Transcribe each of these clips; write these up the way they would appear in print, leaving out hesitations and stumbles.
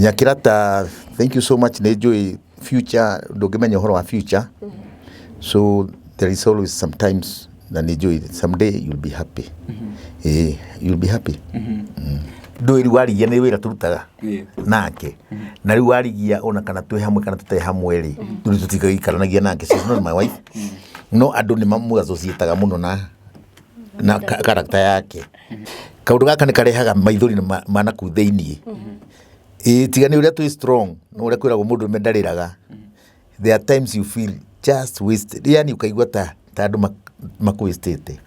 Nyakirata, thank you so much. Nejoy future, ndogimenya uhoro wa future. So there is always sometimes na nejoy someday you'll be happy. You'll be happy. Do iri warigia ni wira turutaga nake na riu warigia ona kana twi hamwe kana tutai hamwe ri turi tutigaikaragia nake. She's not my wife. No andu ni mamu associataga muno na character yake. Kaundu gaka ni karehaga maithori mana ku theinie. Tigani uria twi strong no uria kwiragwo mundu mendariraga. There are times you feel just wasted. Yani ukaigua ta andu makwistete.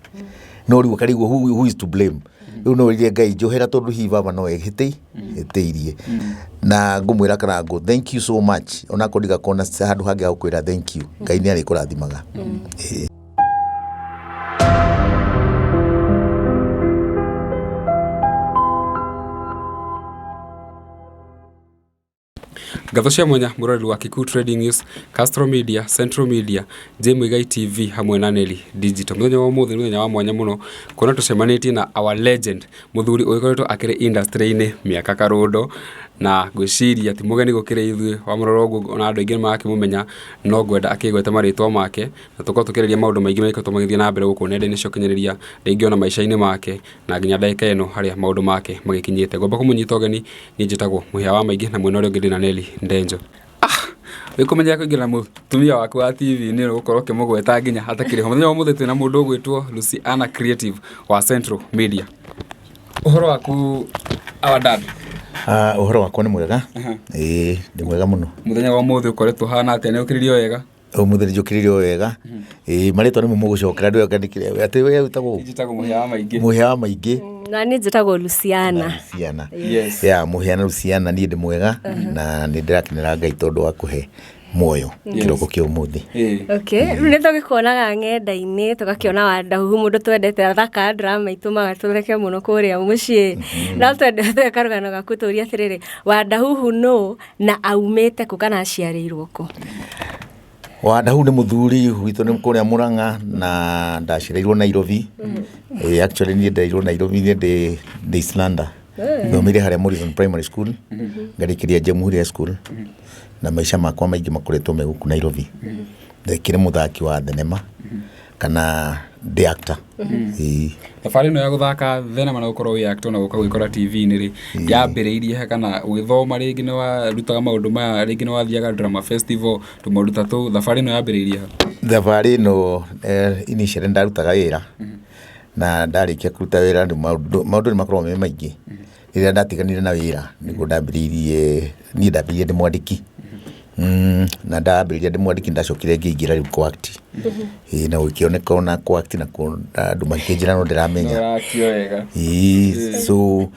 No riu ukarigwo who is to blame. No iria Ngai njohera tondu hiva no ehiteirie na ngumwira kana ngo thank you so much ona kodiga kona handu hangi ha gukwira thank you. Ngai ni ari kurathimaga. Gatho cia mwanya murori wa Kiku Trading News, Castro Media, Central Media, Jemwigai TV hamwe na Neli Digital. Muthenya wa muthi muthenya wa mwanya muno kuona tucemanitie na our legend muthuri uyikoretwo akiri industry-ini miaka karundo na gwiciria ti mugeni gukira ithuĩ wa murorogo ona andu aingi makimumenya no gwenda akigweta maritwa make na tuko tukiriria maundu maingi maikoretwo magithie na mbere guku nenda-ini cia ukinyanĩria ringi ona maisha-ini make na nginya ndagika ino haria maundu make magikinyite. Ngomba kumunyita ugeni ni njitagwo muhia wa maingi na mwena uria ungi ndina Neli Ndenjo. Wikumenya kuingira mutumia waku wa TV ni gukorwo kimugweta nginya hatakiri ho. Muthenya wa muthi twina mundu ugwitwo Luciana Creative wa Central Media. Uhoro waku our dad? Uhoro wakwa ni mwega. Ndi mwega muno. Muthenya wa muthi ukoretwo hana atia ni ukiririo wega? Muthenya njukiririo wega. Maritwa ni mugucokera ndu ngandikire ati we utagwo njitagwo muhia wa maingi. Muhia wa maingi. Na ni njitagwo Luciana. Yes. Muhia Luciana ni ndi mwega na ni ndirakinira Ngai tondu wa kuhe moyo kiroko kia umuthi. Okay, ni tugikonaga ng'enda-ini tugakiona Wandahuhu mundu twendete athaka drama itumaga tureke muno kuria mucii na twendete karugano gakuturia atiriri Wandahuhu no na aumite ku kana aciarirwo ku? Wandahuhu ni muthuri witu ni kuria Murang'a na ndaciarirwo Nairobi. Actually ni ndairwo Nairobi ni ndi Islanda. Thomire haria Morrison Primary School, ngarikiria Jamhuri School. Na maisha makwa maingi makoretwo me guku Nairobi. Ndekire muthaki wa thenema kana the actor. Thabari no ya guthaka thenema na gukorwo wi actor na guka gwikora TV ni ri yambiriirie kana gwithoma ringi ni wa rutaga maundu maya ringi ni wathiaga drama festival tumaundu tatu. Thabari no yambiriirie thabari no initially ndarutaga wira na ndarikia kuruta wira maundu ni makorwo me maingi. Ira ndatiganire na wira niguo ndambiriirie ni ndambiriirie ndi mwandiki. Na ndambiriirie ndi mwandiki ndacokire ngiingira riu coact. Na ukioneka ona coact na andu makinjira no ndiramenya. So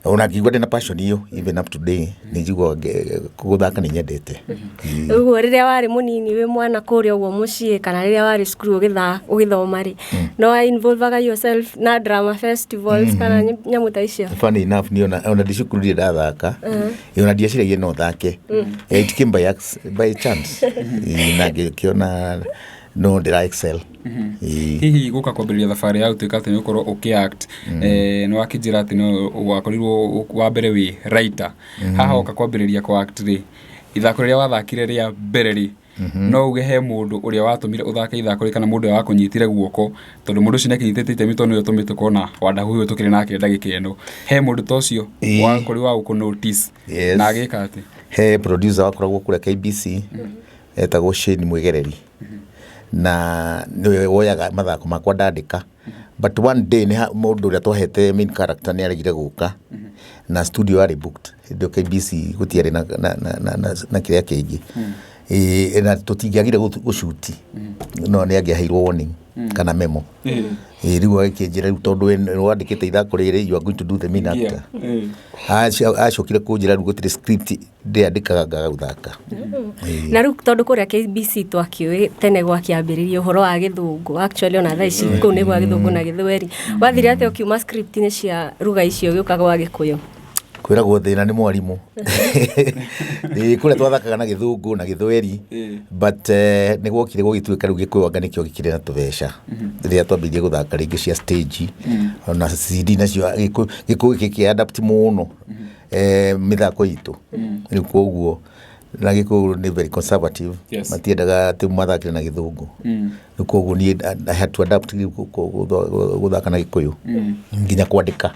ona ngigwa ndina passion iyo even up today ni njigwa guthaka ni nyendete. Uguo riria wari munini wi mwana kuria uguo mucii kana riria wari skuru ugithoma ri no involve yourself na drama festivals kana nyamu ta icio? Funny enough ni ona ndicukuru ndathaka ona ndiaciragia no thake. It came by chance. Na ngiona no ndira excel. Hihi guka kwambiriria thabari ya utuika ati ni ukorwo ukiact no wakinjira ati no wakorirwo wa mbere wi writer haha uka kwambiriria kwa act ri ithako riria wathakire ria mbere ri no uge he mundu uria watumire uthake ithako ri kana mundu wa kunyitire guoko tondu mundu cine kinyitete itemi tondu yo tumite kona Wandahuhu tukire nake ndagika eno he mundu tocio wa kuri wa ku notice na agika ati he producer wakoragwo kure KBC etagwo Shane Mwigereri na niwe woyaga mathako makwa ndandika. But one day ni mundu uria twahete main character ni arigire guka na studio ari booked ndio KBC gutiari na kiria kingi na tutingiagire gushuti no ni angiaheirwo warning kana memo riu akinjira riu tondu wandikite ithako riri you are going to do the main actor. Acokire kunjira riu gutire script ndiandikaga guthaka. Na riu tondu kuria KBC twakiwe tene gwakiambiririo horo wa githungu actually ona thaici ku ni gwa githungu na githweri wathire ate ukiuma script ni cia ruga icio giukaga wa gikuyu kwiragwo thina ni mwarimu kuria twathakaga na githungu na githweri but nigwokire gugituika riu gikuyu nikio gikire na tubeca riria twambirie guthaka ringi cia stage ona CD nacio gikuyu kikiadapt muno mithako itu riu koguo na Gikuyu ni very conservative matiendaga ati mathakire na Githungu riu koguo ni I had to adapt guthaka na Gikuyu nginya kwandika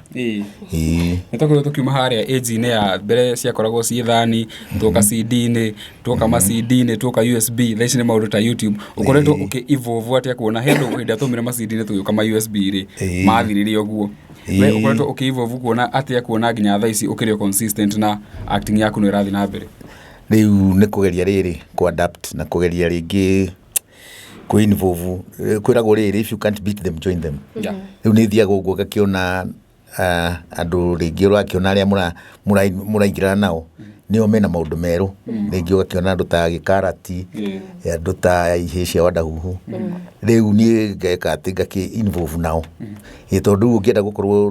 nitakorwo tukiuma haria age-inĩ ya mbere ciakoragwo ci thani tuoka CD-inĩ tuoka ma-CD-inĩ tuoka USB thaa ici nĩ maũndũ ta YouTube ukoretwo uki-evolve atia kuona hĩndĩ hĩndĩ atumire ma-CD-inĩ tuoka ma-USB rĩ mathirire ũguo we ukoretwo uki-evolve kuona atia kuona nginya thaa ici ukĩrĩ consistent na acting yaku nĩ ĩrathiĩ na mbere riu nĩ kugeria rĩrĩ ku-adapt na kugeria rĩngĩ ku-involve kwĩragwo rĩrĩ if you can't beat them join them riu nĩ thiaga ũguo ngakĩona andũ rĩngĩ ũrakĩona arĩa mũraingĩrana nao nĩo mena maũndũ merũ rĩngĩ ũgakĩona andũ ta Gĩkarati andũ ta ihĩ cia Wandahuhu rĩu niĩ ngeka atĩ ngakĩ-involve nao tondũ ũngĩenda gũkorwo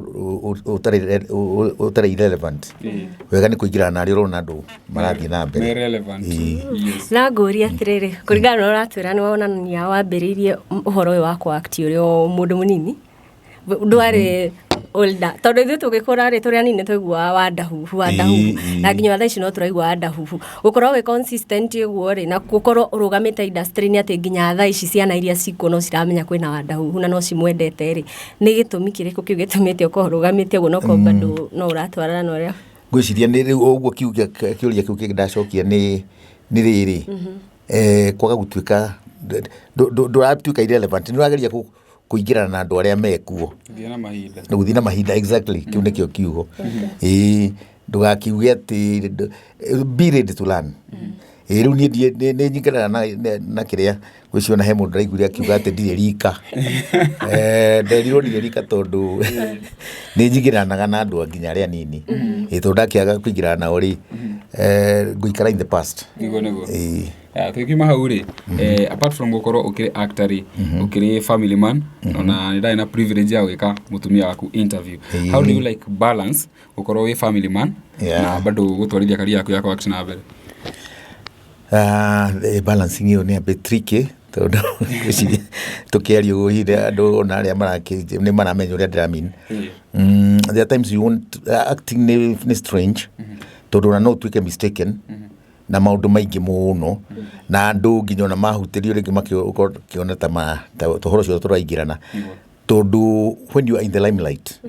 ũtarĩ irrelevant wega nĩ kũingĩrana na arĩa ũrona andũ marathiĩ na mbere na ngũria atĩrĩrĩ kũringana na ũratwĩra nĩ wonania wambĩrĩirie ũhoro ũyũ wa kũ-act ũrĩ o mũndũ mũnini ndwarĩ older tondũ ithuĩ tũgĩkũra rĩ tũrĩ anini twaiguaga Wandahuhu na nginya thaa ici no tũraigua Wandahuhu gũkorwo wĩ consistent ũguo rĩ na gũkorwo ũrũgamĩte industry-inĩ atĩ nginya thaa ici ciana iria cikuo no ciramenya kwĩna Wandahuhu na no cimwendete rĩ nĩ gĩtũmi kĩrĩkũ kĩu gĩtũmĩte ũkorwo ũrũgamĩte ũguo no komba no ũratwarana na ũrĩa ngwĩciria nĩ rĩu ũguo kĩũria kĩu kĩndacokia nĩ rĩrĩ kwaga gũtuĩka ndũratuĩka irrelevant nĩ ũrageria kũingĩrana na andũ arĩa mekuo gũthiĩ na mahinda exactly kĩu nĩkĩo kiugo ndũgakiuge atĩ be ready to learn rĩu niĩ nĩ nyingĩrana na kĩrĩa gwĩciona he mũndũ ndaiguire akiuga atĩ ndirĩ rika nderirwo ndirĩ rika tondũ nĩ nyingĩranaga na andũ nginya arĩa nini tondũ ndakĩaga kũingĩrana nao rĩ ngũikara in the past tukiuma hau rĩ apart from gũkorwo ũkĩrĩ actor rĩ ũkĩrĩ family man na nĩ ndarĩ na privilege ya gwĩka mũtumia waku interview how do you like balance gũkorwo wĩ family man na bado gũtwarithia career yaku ya act na mbere balancing hiyo ni a bit tricky tondũ tũkĩaria ũguo hĩndĩ andũ ona arĩa nĩ maramenya ũrĩa ndĩramean there are times you want acting nĩ strange tondũ ona no ũtuĩke mistaken na maũndũ maingĩ mũno na andũ nginya ona mahutĩrio rĩngĩ makĩona ta tũhoro cio tũraingĩrana tondũ when you are in the limelight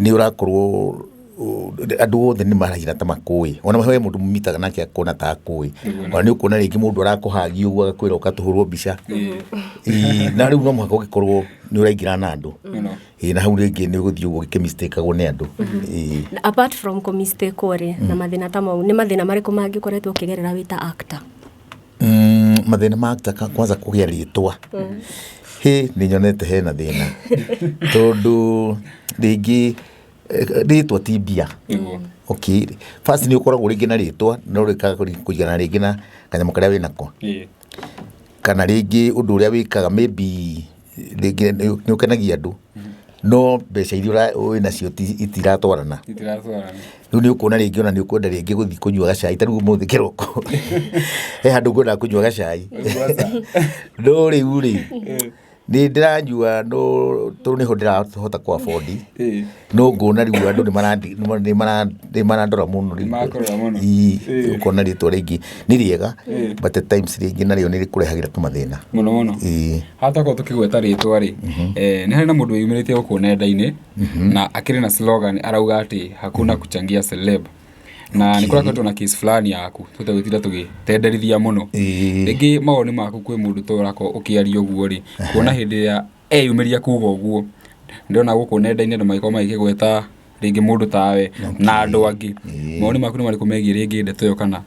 nĩ ũrakorwo andũ othe nĩ marahira ta makũĩ ona he mũndũ mumitaga nake akona ta akũĩ ona nĩ ũkuona rĩngĩ mũndũ arakũhagia ũguo agakwĩra ũkatũhũrwo mbica na rĩu no mũhaka ũgĩkorwo nĩ ũraingĩrana na andũ na hau rĩngĩ nĩ ũgũthiĩ ũguo gĩkĩmistakagwo nĩ andũ apart from kũmistakwo rĩ na mathĩna ta mau nĩ mathĩna marĩkũ mangĩkoretwo ũkĩgerera wĩ ta actor mathĩna ma actor kwanza kũgĩa rĩtwa nĩ nyonete hena thĩna tondũ rĩngĩ rĩtwa ti mbia okay first nĩ ũkoragwo rĩngĩ na rĩtwa no rĩkaga kũigana rĩngĩ na kanyamũ karĩa wĩnako kana rĩngĩ ũndũ ũrĩa wĩkaga maybe rĩngĩ nĩ ũkenagia andũ no mbeca iria wĩnacio itiratwarana rĩu nĩ ũkuona rĩngĩ ona nĩ ũkwenda rĩngĩ gũthiĩ kũnyua gacai ta rĩu ũmũthĩ kĩroko he handũ ngwendaga kũnyua gacai no rĩu rĩ nĩ ndĩranyua no tondũ nĩho ndĩrahota kwa afford no ngona rĩu andũ nĩ marandora mũno ũkona rĩtwa rĩngĩ nĩ rĩega but at times rĩngĩ narĩo nĩ rĩkũrehagĩra tũmathĩna mũno hatakorwo tũkĩgweta rĩtwa rĩ nĩ harĩ na mũndũ wĩyumĩrĩtie gũkũ nenda-inĩ na akĩrĩ na slogan arauga atĩ hakuna kuchangia celeb na nĩ kũrakoretwo na case fulani yaku tũtagwĩtira tũgĩtenderithia mũno rĩngĩ mawoni maku kwĩ mũndũ to ũrakorwo ũkĩaria ũguo rĩ kuona hĩndĩ ya eyumĩria kuga ũguo ndĩrona gũkũ nenda-inĩ andũ magĩkorwo magĩkĩgweta rĩngĩ mũndũ tawe na andũ angĩ mawoni maku nĩ marĩkũ megiĩ rĩngĩ ndeto ĩyo kana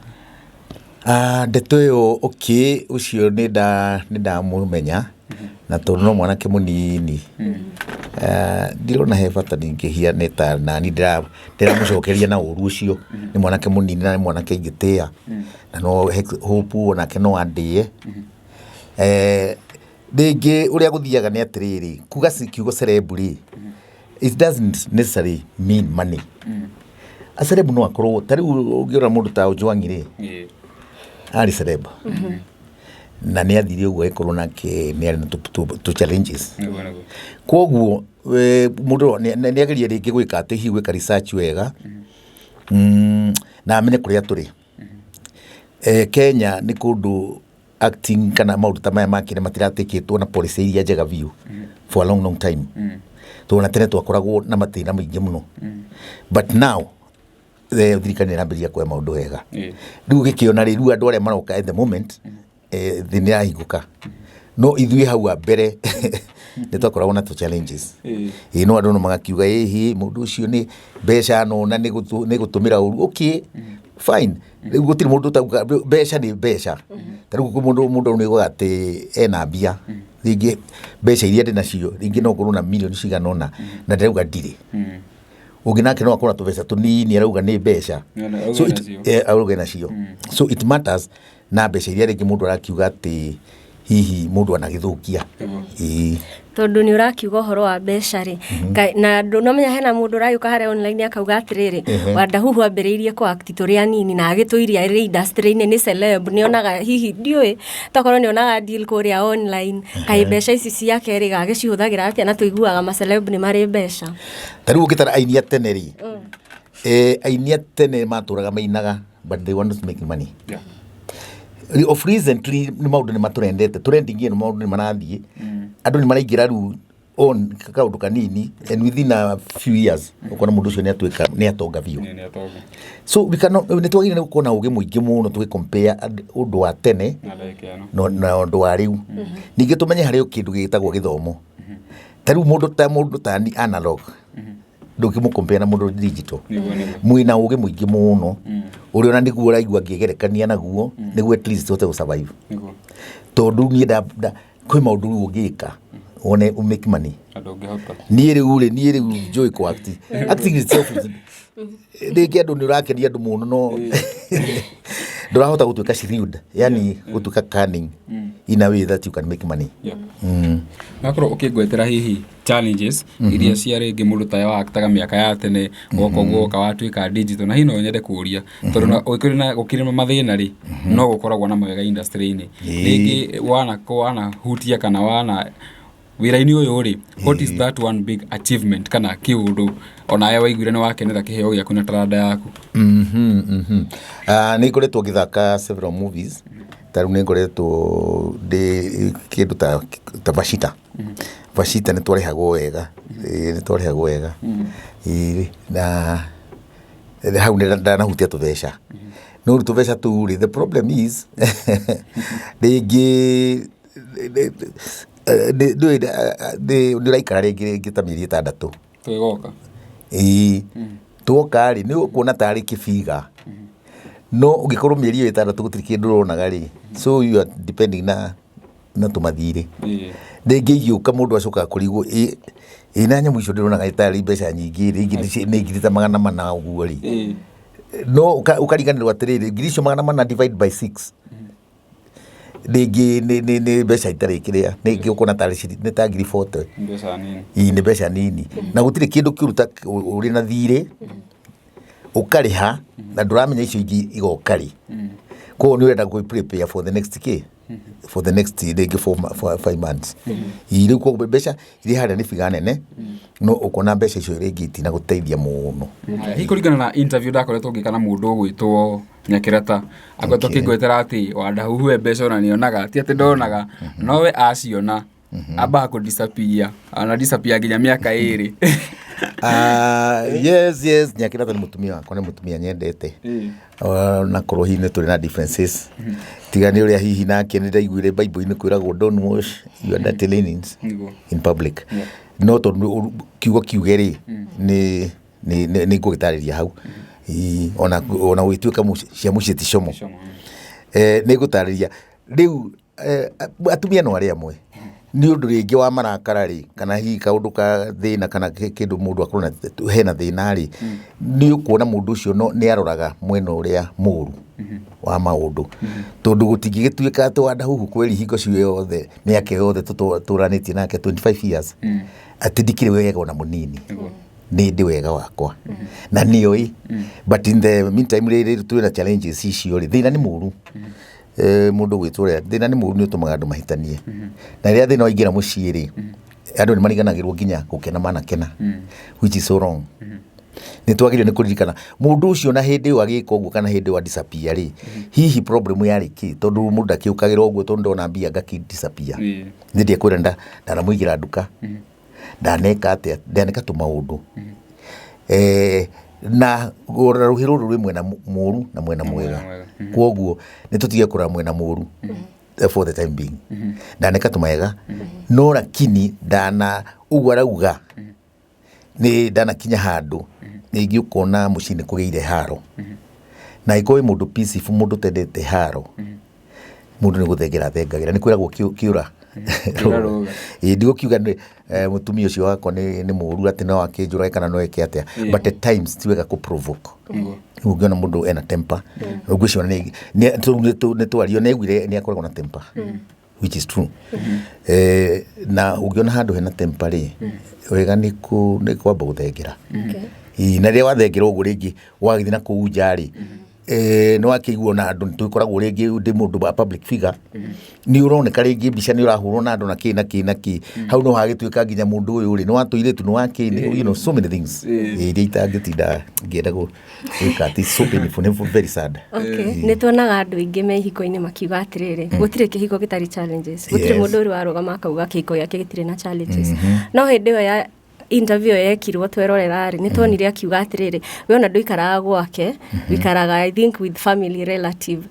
ndeto ĩyo okay ũcio nĩ ndamũmenya na tondũ no mwanake mũnini ndirona he bata ningĩhiane ta nani ndĩramũcokeria na ũru ũcio nĩ mwanake mũnini na nĩ mwanake ingĩtĩa na no hope onake no andĩe rĩngĩ ũrĩa gũthiaga nĩ atĩrĩrĩ kuga kiugo celeb rĩ it doesn't necessarily mean money a celeb no akorwo ta rĩu ũngĩona mũndũ ta Ojwang'i rĩ arĩ celeb na nĩ athire ũguo agĩkorwo nake nĩ arĩ na tũ challenges koguo mũndũ nĩ ageria rĩngĩ gwĩka atĩ hihi gwĩka research wega na amenye kuria turi Kenya ni kundu acting kana maundu ta maya makire matiratikitwo na policy iria njega biu for a long time tuna tene twakoragwo na matina maingi muno but now the thirikari nĩrambiria kuoya maundu wega riu gikiona riu andu aria maroka at the moment thi nĩrahingũka no ithuĩ hau mbere nĩtwakoragwo na tu challenges no andu no magakiuga hi mundu ucio ni mbeca no na nĩ gutumira uru okay fine riu gutiri mundu tauga mbeca ni mbeca tariu mundu ni gwa ati ena mbia ringi mbeca iria ndinacio ringi no ngorwo na milioni cigana ona na ndirauga ndiri ungi nake no akora tubesa tunini arauga ni mbeca so arauga nacio so it matters na mbeca iria ringi mundu arakiuga ati hihi mundu anagithukia tondu nĩ ũrakiuga ũhoro wa mbeca rĩ na ndũnamenya hena mũndũ ũragĩũka harĩa online akauga atĩrĩrĩ Wandahuhu ambĩrĩirie kũ-act tũrĩ anini na agĩtũiria arĩ industry-inĩ nĩ celeb nĩonaga hihi ndiũĩ tokorwo nĩonaga deal kũrĩa online kaĩ mbeca ici ciake rĩ gagĩcihũthagĩra atĩa na tũiguaga maceleb nĩ marĩ mbeca tarĩu ũgĩtara aini a tene rĩ aini a tene matũraga mainaga but they want to make money of recently ni maundu ni maturendete turendingie ni maundu ni marathiĩ andu ni maraingira ru on kaundu kanini and within a few years ukona mundu ucio ni atonga biu so ni twagire ni kuona uge muingi muno tugi compare undu wa tene na undu wa riu ningi tumenye hari kindu gitagwo githomo tariu mundu ta ni analog ndukimu compare na mundu digital mwina uge muingi muno uri ona niguo raigua ngegerekania naguo niguo at least wote survive tondu ni da kwi maundu ugika one make money ni riu joy ko acting itself ndiki andu ni urakenia andu muno no ndurahota gutuika shrewd yani gutuika cunning in a way that you can make money nakoro ukigwetera hihi challenges iria cia ringi mundu ta wa aktaga miaka ya tene goka watuika digital na hino nyende kuria tondu ukirina mathina ri no gukoragwo na mwega industry-ini ringi wana hutia kana wana wira-ini uyu ri what is that one big achievement kana kiundu ona ya waiguire ni wakenera kiheo giaku na taranda yaku ni ngoretwo ngithaka several movies taru ni ngoretwo ndi kindu ta Vashita Vashita ni twarehagwo wega na hau ni ndanahutia tubeca no tubeca tu the problem is ringi ndiraikara ringi ta mieri 6 twegoka tuoka ri ni ukuona tari kibiga no ugikorwo mieri 6 gutiri kindu ronaga ri so you are depending na tumathire ringi yuka mundu acoka kurigwo ina nyamu icio ndironaga itari mbeca nyingi ringi ni ngirita 400 uguo ri no ukariganirwo atiriri ngirisho 400 divide by 6 ringi ni mbeca itari kiria ringi ukona tari ni ta ngiri 40 mbeca nini ni mbeca nini na gutiri kindu kiruta uri na thire ukariha na nduramenya icio ingi igokari ko ni urenda go prepare for the next key for the next ringi 5 months iri ko mbeca iri haria ni figa nene no ukona mbeca icio ringi tina guteithia muno hikuringana na interview ndakoretwo ngikana mundu ugwitwo Nyakirata akoretwo kingwetera ati Wandahuhu mbeca ona nionaga ti ati ndonaga nowe aciona aba ko disappear ana disappear nginya miaka 2 yes Nyakirata ni mutumia wakwa ni mutumia nyendete na korohine tuli na differences tigani uria hihi nake ni ndaiguire bible-ini kwiragwo don't wash your dirty linens in public no to kiugeri ni ngugitariria hau ona gwituika cia mucie ti como ni ngutariria riu atumia no aria amwe ni undu ringi wa marakara ri kana hihi kaundu ka thina kana kindu mundu akorona hena thina ri ni ukuona mundu ucio no ni aroraga mwena uria muru wa maundu tondu gutingigituika ati Wandahuhu kweli hingo cio yothe ni ake yothe turaniti nake 25 years ati ndikire wega ona munini ni ndi wega wakwa na nioi but in the meantime riri twina challenges icio ri thina ni muru mundu gwitũra thina ni muru ni utumaga andu mahitanie na ria thina waingira muciĩ ri andu ni mariganagirwo nginya gukena manakena which is so wrong nä twagä nä kå ririkana må ndå å cio na hä ndä ä yo agä ka å guo kana hä ndä ä yo disappear rä hihi problem yarä kä tondå må ndå ndakä å kagä ra å guo tondå ndona mbia ngaki disappear nä ndiä kwä ra ndanamå igä ra nduka ndaneka atä ndaneka tå maå ndå na rå hä rå rå rwä mwena må ru na mwena mwega koguo nä tå tige kå ra mwena må ru for the time being ndaneka tå mega no lakini ndana å guo arauga nä ndanakinya handå nä ingä å kona må ciä nä kå gä ire haro na ä korwo må ndå peaceful må ndå tendete haro må ndå nä gå thengera thengagä ra nä kwä ragwo kä å ra ndigå kiuga må tumia å cio wakwa nä må ru atä no akä njå rage kana no eke atä but at times ti wega kå provoke å ngä ona må ndå ena temper å ngwä ciona nä twario nä aiguire nä akoragwo na temper which is true na å ngä ona handå hena temper rä wega nä kwamba gå thengera na rä a wathengera å guo rä ngä wagä na kå u nja rä nä wakä iguo na andå nä tå koragwo rä ngä ndä må ndå public figure nä å roneka rä ngä mbica nä å rahå rwo na andå na kä hau no hagä tuä ka nginya må ndå å yå rä nä watå irä tu nä wakä so many things iria itangä tinda ngä enda gwä ka atä so painful very sad nä tuonaga andå aingä me ihiko-inä makiuga atä rä rä gå tirä kä hiko gä tarä challenges gå tirä må ndå å rä warå akauga kä hiko gä ake gä tirä na challenges no hä ndä ä yo ya interview yekirwo twerorera rĩ nĩ tuonire akiuga atĩrĩrĩ we ona ndũikaraga gwake wikaraga I think with family relative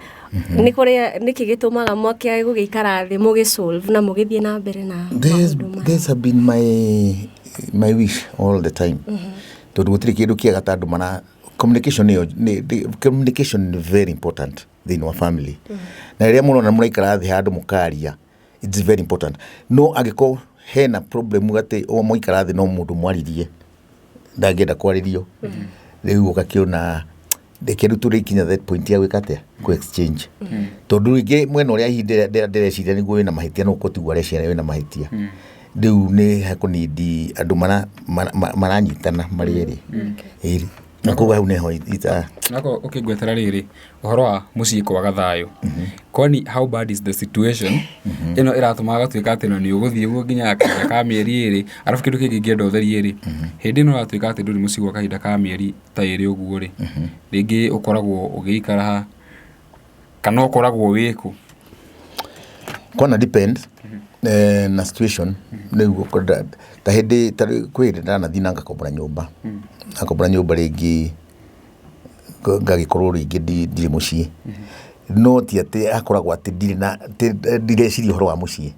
nĩ kũrĩa nĩkĩ gĩtũmaga mwake gũgĩikara thĩ mũgĩsolve na mũgĩthiĩ na mbere na this have been my wish all the time tondũ gũtirĩ kĩndũ kĩega ta andũ mana communication is very important thĩinĩ wa family na rĩrĩa mũrona mũraikara thĩ handũ mũkaria it's very important no angĩkorwo hena problem atä o mũikara thĩ no mũndũ mwaririe ndangĩenda kwarĩrio rĩu ũgakĩona reke rĩu tũrĩkinya that point ya gwĩka atĩa kũ exchange tondũ rĩngĩ mwena ũrĩa hihi ndĩreciria nĩguo wĩna mahĩtia no ũkotigua areciria wĩna mahĩtia rĩu nĩ hakũnindi andũ maranyitana marĩ erĩ na koguo hau nĩho nako ũkĩngwetera rĩrĩ ũhoro wa mũciĩ kwaga thayũ kwani how bad is the situation ĩno ĩratũma gatuĩka atĩ no nĩ ũgũthiĩ ũguo nginya kahinda ka mĩeri ĩrĩ arabu kĩndũ kĩngĩ ngĩenda ũtherie rĩ hĩndĩ ĩno ũratuĩka atĩ ndũrĩ mũciĩ gwa kahinda ka mĩeri ta ĩrĩ ũguo rĩ rĩngĩ ũkoragwo ũgĩikara kana ũkoragwo wĩkũ kwana depend na situation nĩguo ta hĩndĩ kwĩ hĩndĩ ndanathi na ngakombora nyũmba rĩngĩ ngagĩkorwo rĩngĩ ndirĩ mũciĩ no ti atĩ akoragwo atĩ ndireciria ũhoro wa mũciĩ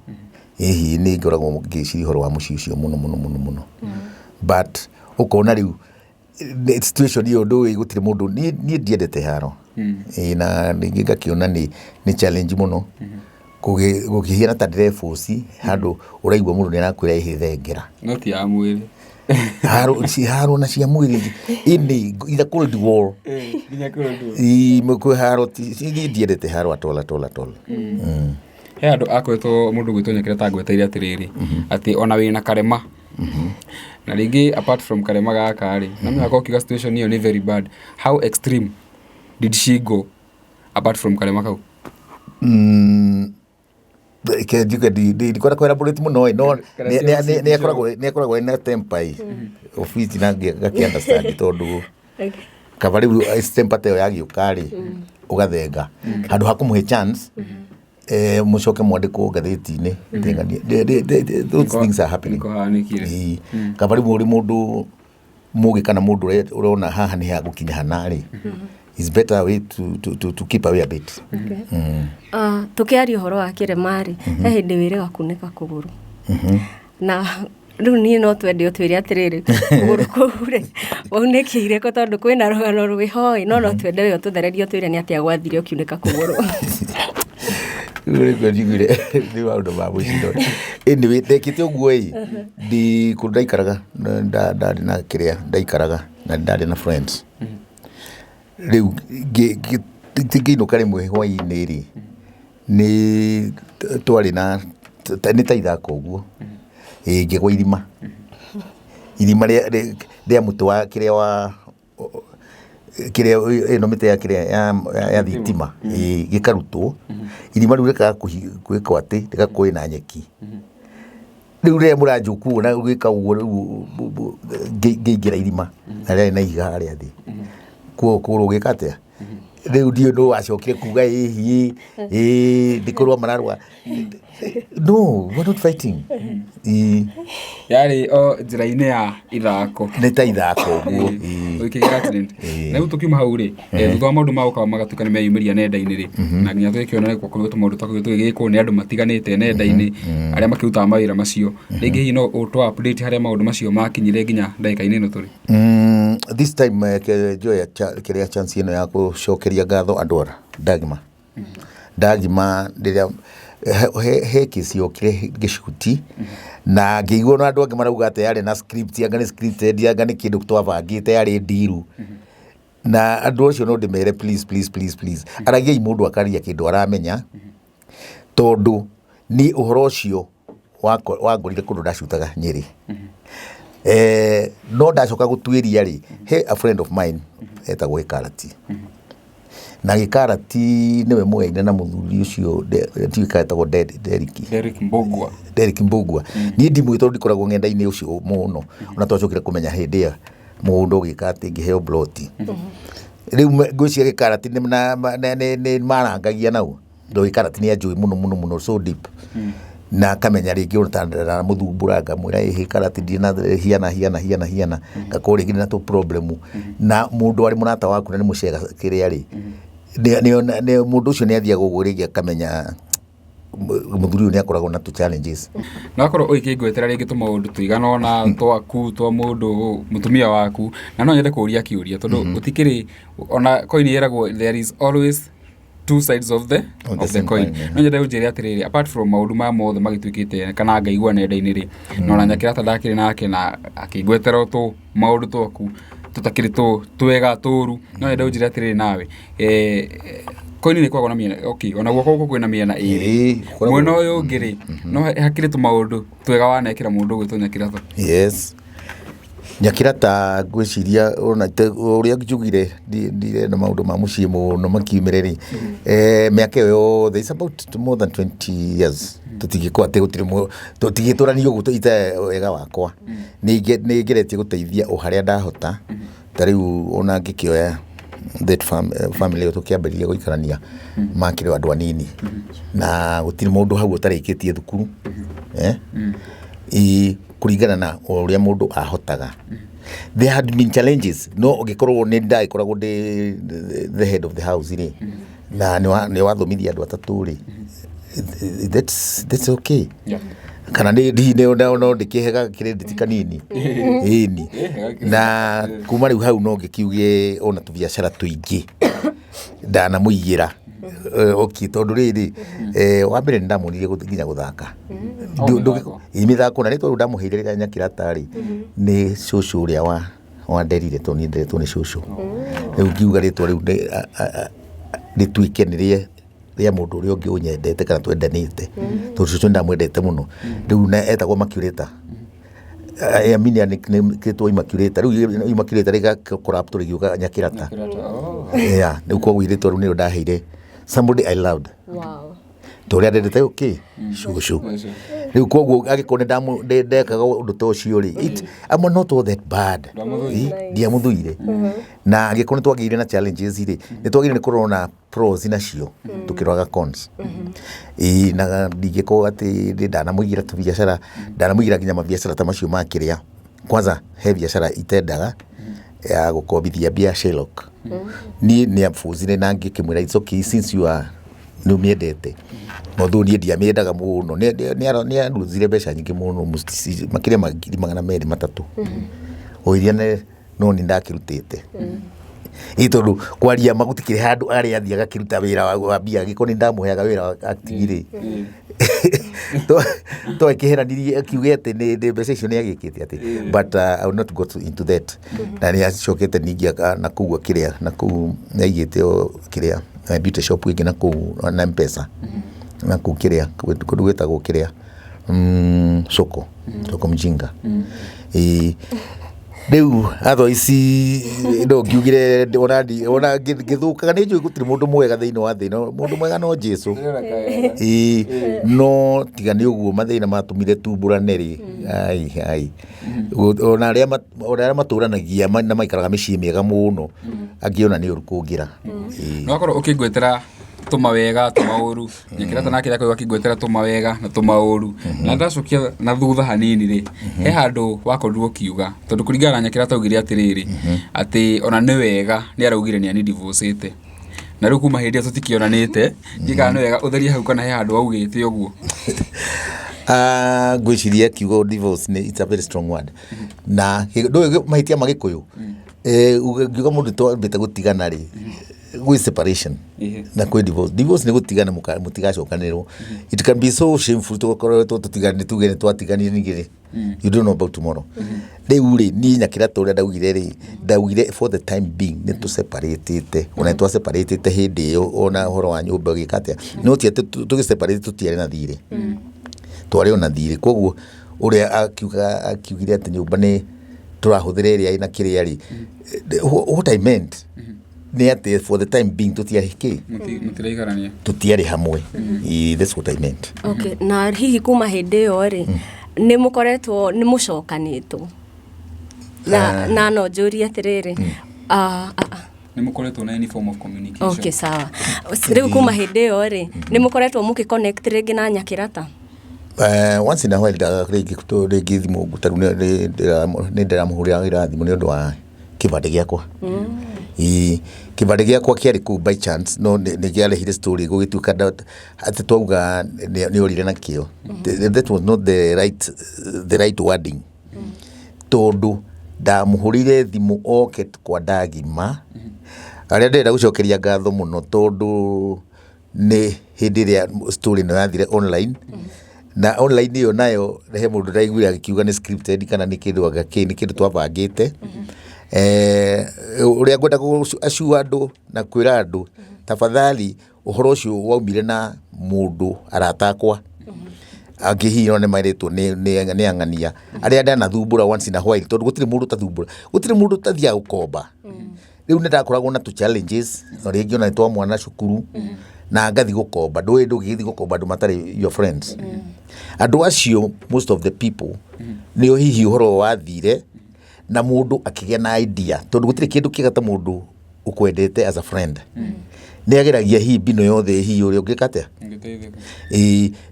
ĩhi nĩ ngoragwo ngĩciria ũhoro wa mũciĩ ũcio mũno but ũkona rĩu situation ĩyo ndũĩ gũtirĩ mũndũ niĩ ndiendete haro na rĩngĩ ngakĩona nĩ challenge mũno gũkĩhiana ta ndĩreforce handũ ũraigua mũndũ nĩ arakwĩra ihĩthengera no ti ya mwĩrĩ haro na cia mwĩrĩ ini ila cold war kwĩ haro ndiendete haro atola he andũ akwetwo mũndũ gwĩtwo nyekĩra ta ngweteire atĩrĩrĩ atĩ ona wĩna karema na rĩngĩ apart from karema gaka rĩ na mĩaka ũkiuga situation ĩyo nĩ very bad how extreme did she go apart from karema kau ndikora kwera bullet muno no nĩ akoragwo ena temper ofisi na ngakĩunderstand tondũ kaba rĩu temper ta ĩyo yagĩũka rĩ ũgathenga handũ ha kũmũhe chance mũcoke mwandĩkwo ngathĩti-inĩ those things are happening kaba rĩu ũrĩ mũndũ mũgĩ kana mũndũ ũrona haha nĩ hagũkinya hana rĩ is better way to keep away a bit tukiaria ũhoro wa kĩrema rĩ he hĩndĩ wĩrĩga kunĩka kũgũrũ na rĩu niĩ no twende ũtwĩre atĩrĩrĩ kũgũrũ kũu rĩ waunĩkĩire kũ tondũ kwĩna rũgano rwĩho no twende wĩ ũtũthererie ũtwĩre nĩ atĩa gwathire ũkiunĩka kũgũrũ njiguire nĩ maũndũ ma mũcindo anyway ndekĩte ũguo ĩ kũndũ ndaikaraga ndarĩ na kĩrĩa ndaikaraga na ndarĩ na friends rĩu ngĩinũka rĩmwe hwaĩ-inĩ rĩ nĩ twarĩ na nĩ ta ithaka ũguo ngĩgwa irima rĩa mũtĩ wa kĩrĩa ĩno mĩtĩ ya kĩrĩa ya thitima gĩkarutwo irima rĩu rĩkaga gwĩkwo atĩ rĩgakorwo na nyeki riu re muranjuku na gwika uguo ngeingira irima aria na iga aria thi kuo gikate riu ndio no wacokire kuga hihi ndikorwa mararwa no we're not fighting yari o njira-ini ya ithako nĩ ta ithako guo ũkĩgira accident na rĩu tũkiuma hau rĩ thutha wa maũndũ magoka magatuĩka nĩ meyumĩria nenda-inĩ rĩ na nginya tũgĩkĩona nĩ kũrĩ maũndũ tũgĩgĩkwo nĩ andũ matiganĩte nenda-inĩ arĩa makĩrutaga mawĩra macio rĩngĩ hihi no ũtũ update harĩa maũndũ macio makinyire nginya ndagĩka-inĩ ĩno tũrĩ this time joya kĩrĩa chance ĩno ya gũcokeria ngatho andũ ndagima rĩrĩa he kĩciokire gĩcuti na ngĩiguo na andũ angĩ marauga atĩ yarĩ na script anga nĩ scripted anga nĩ kĩndũ twabangĩte yarĩ ndiru na andũ acio no ndĩmere please aragiai mũndũ akaria kĩndũ aramenya tondũ ni ũhoro ũcio wangorire kũndũ ndacutaga Nyĩrĩ no ndacoka gũtuĩria rĩ he a friend of mine etagwo Ikarati na Ikarati niwe mũgeine na mũthuri ũcio etagwo Derek Mbugua niĩ ndimũĩ tondũ ndikoragwo ng'enda-inĩ ũcio mũno ona twacokire kũmenya hĩndĩ ĩyo mũndũ ũgĩka atĩ ngĩheo bloti rĩu ngwĩciria Ikarati nĩ marangagia nau tondũ Ikarati nĩ anjũĩ mũno so deep na akamenya rĩngĩ ũrutana mũthumbũra ngamwĩra Ikarati ndirĩ na hiana ngakorwo rĩngĩ na problem na mũndũ arĩ mũrata waku na nĩ mũcega kĩrĩa rĩ nĩ mũndũ ũcio nĩ athiaga ũguo rĩngĩ akamenya mũthuri ũyũ nĩ akoragwo na challenges no akorwo ũkĩngwetera rĩngĩ tũmaũndũ tũigana ona twaku twa mũndũ mũtumia waku na no nyende kũũria kĩũria tondũ gũtikĩrĩ ona coin yeragwo there is always two sides of the coin no nyende ũnjĩre atĩrĩrĩ apart from maũndũ ma mothe magĩtuĩkĩte kana ngaigua nenda-inĩ rĩ no na Nyakĩrata ndakĩrĩ nake na akĩngwetera tũ maũndũ twaku tũtakĩrĩ twega tũru no nyende ũnjĩre atĩrĩrĩ nawe coin nĩ kwagwo na mĩena okay ona guoko gũkũ kwĩna mĩena ĩrĩ mwena ũyũ ũngĩ rĩ no hakĩrĩ tũmaũndũ twega wanekĩra mũndũ ũgwĩtwo Nyakĩrata yes Nyakĩrata ngwĩciria ona ũrĩa njugire ndire na maũndũ ma mũciĩ mũno makiumĩre rĩ mĩaka ĩyo there is about more than 20 years tũtigĩkorwo atĩ gũtirĩ tũtigĩtũranio ũguo ita wega wakwa nĩ ngeretie gũteithia o harĩa ndahota ta rĩu ona ngĩkĩoya that family tũkĩambĩrĩria gũikarania makĩrĩ andũ anini na gũtirĩ mũndũ hau ũtarĩkĩtie thukuru kũringana na ũrĩa mũndũ ahotaga there had been challenges no ũngĩkorwo nĩ ndagĩkoragwo the head of the house rĩ na nĩ wathomithia andũ atatũ rĩ that's okay kana no ndĩkĩhega credit kanini ĩni na kuma rĩu hau no ngĩkiuge ona tũbiacara tũingĩ ndanamũigĩra okay tondũ rĩrĩ wa mbere nĩ ndamũnire nginya gũthaka mĩthako na rĩtwa rĩu ndamũheire rĩrĩa Nyakĩrata rĩ nĩ cũcũ ũrĩa wanderire tondũ niĩ nderetwo nĩ cũcũ rĩu ngiuga rĩtwa rĩu rĩtuĩke nĩ rĩa mũndũ ũrĩa ũngĩ ũnyendete kana twendanĩte tondũ cũcũ ndamwendete mũno rĩu na etagwo Makurĩta Aminia nĩ kĩtwo Immaculate rĩu Immaculate rĩgakora apto rĩgiuga Nyakĩrata rĩu koguo rĩtwa rĩu nĩrĩo ndaheire somebody I loved tũrĩa ndendete okay cũcũ rĩu koguo agĩkorwo nĩ ndekaga ũndũ ta ũcio rĩ I'm not all that bad ndiamũthuire na agĩkorwo nĩ twagĩire na challenges rĩ nĩ twagĩire nĩ kũrona pros nacio tũkĩroraga cons na ndingĩkorwo atĩ ndanamũigĩra tũbiacara ndanamũigĩra nginya mabiacara ta macio makĩrĩa kwanza he biacara itendaga ya gũkombithia mbia Sherlock niĩ nĩ abuzire na ngĩkĩmwĩra it's okay since you are nĩ ũmĩendete mũndũ niĩ ndiamĩendaga mũno nĩ aruzire mbeca nyingĩ mũno makĩria magiri 200-300 o iria no nĩ ndakĩrutĩte tondũ kwaria magũtikĩrĩ handũ arĩa athiaga akĩruta wĩra wa mbia gĩko nĩ ndamũheaga wĩra wa activity to ĩkĩheranirie akiuge atĩ nĩ mbeca icio nĩ agĩkĩte atĩ but I will not go into that na nĩ acokete ningĩ na kũu akĩrĩa na kũu nĩaigĩte kĩrĩa beauty shop ĩngĩ na kũu na M-Pesa na kũu kĩrĩa kũndũ gwĩtagwo kĩrĩa soko mjinga Riu atho ici ndo ngiugire ona ngithukaga ni njui gutiri mundu mwega thiini wa thi no mundu mwega no Jesu no tiga ni uguo mathina matumire tumburane ri ai ona aria maturanagia na maikaraga micii miega muno angiona ni uru kungira no akorwo ukingwetera tumawega tumauru nyekirata nake yako akingwetera tumawega na tumauru na ndacokia na thutha hanini ri he handu wakorirwo kiuga tondu kuringana nyekirata ugire atiriri ati ona ni wega ni araugire ni ani divorcete na riu kuma hindi tutikionanite njika ni wega utheria hau kana he handu augite uguo ngwiciria kiugo divorce ni it's a very strong word na ndo mahitia magikuyu ugiuga mundu twambite gutigana ri gwi separation na kwi divorce ni gutigana mutigacokanirwo it can be so shameful to korwo tutigane tugene twatiganie nigire you don't know about tomorrow riu ri ni nyakirata uria ndaugire for the time being ni tu separate ona tu separate hindi yo ona horo wa nyumba gikatia no ti tu separate tutiare na thire twari ona thire koguo uria akiugire ati nyumba ni turahuthire ria ina kiria ri what I meant ni ati for the time being tutiariki mutiraigania tutiari hamwe that's what I meant. Okay, na hihi kuma hindi yo ri ni mukoretwo ni mucokanitwo na no njuri atiriri ni mukoretwo na any form of communication. Okay, sawa. Riu kuma hindi yo ri ni mukoretwo mukiconnect ringi na nyakirata once in a while rigi thimu gutaru ni ndiramuhuria irathimo ni undu wa kibande giakwa kibande giakwa kiari ku by chance no ni giarehire story gugituka ati twauga ni orire nakio that was not the right wording tondu ndamuhurire thimu oke kwa ndagima aria ndenda gucokeria ngatho muno tondu ni hindi ria story no yathire online na online yo nayo rehe mundu ndaiguire akiuga ni scripted kana ni kindu agaki ni kindu twabangite uria ngwenda gucua andu na kwira andu tafadhali uhoro ucio waumire na mundu aratakwa angihiro ne mairetwo ni angania aria ndana thumbura once in a while tondu gutiri mundu tathumbura gutiri mundu tathia gukomba riu ndakoragwo na tu challenges ori ngiona twa mwana cukuru na ngathi gukomba ndu githi gukomba ndu matari your friends andu acio most of the people ni hihi uhoro wathire na mundu akigia na idea tondu gutiri kindu kigata mundu ukwendete as a friend ni ageragia hii bino yothe hii uri ungikate